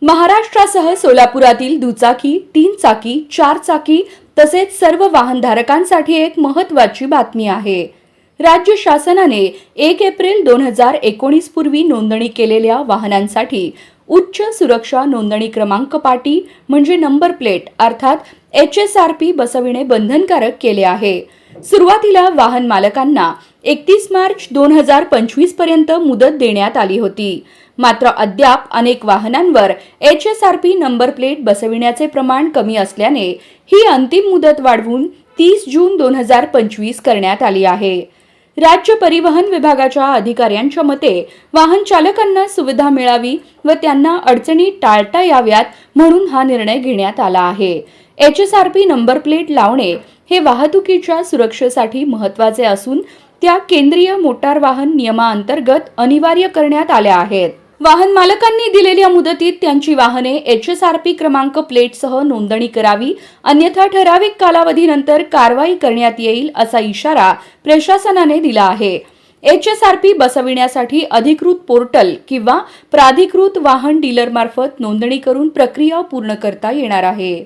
महाराष्ट्रासह सोलापुरातील दुचाकी, 3 चाकी, 4 चाकी तसेच सर्व वाहनधारकांसाठी एक महत्त्वाची बातमी आहे। राज्य शासनाने 1 एप्रिल 2019 पूर्वी नोंदणी केलेल्या वाहनांसाठी उच्च सुरक्षा नोंदणी क्रमांक पाटी म्हणजे नंबर प्लेट अर्थात HSRP बसविणे बंधनकारक केले आहे। सुरुवातीला वाहन मालकांना 31 मार्च 2025 पर्यंत मुदत देण्यात आली होती। मात्र अद्याप अनेक वाहनांवर HSRP नंबर प्लेट बसविण्याचे प्रमाण कमी असल्याने ही अंतिम मुदत वाढवून 30 जून 2025 करण्यात आली आहे। राज्य परिवहन विभागाच्या अधिकाऱ्यांच्या मते वाहन चालकांना सुविधा मिळावी व त्यांना अडचणी टाळता याव्यात म्हणून हा निर्णय घेण्यात आला आहे। HSRP नंबर प्लेट लावणे हे वाहतुकीच्या सुरक्षेसाठी महत्त्वाचे असून त्या केंद्रीय मोटार वाहन नियमाअंतर्गत अनिवार्य करण्यात आल्या आहेत। वाहन मालकांनी दिलेल्या मुदतीत त्यांची वाहने HSRP क्रमांक प्लेटसह नोंदणी करावी, अन्यथा ठराविक कालावधीनंतर कारवाई करण्यात येईल असा इशारा प्रशासनाने दिला आहे। HSRP बसविण्यासाठी अधिकृत पोर्टल किंवा प्राधिकृत वाहन डीलर मार्फत नोंदणी करून प्रक्रिया पूर्ण करता येणार आहे।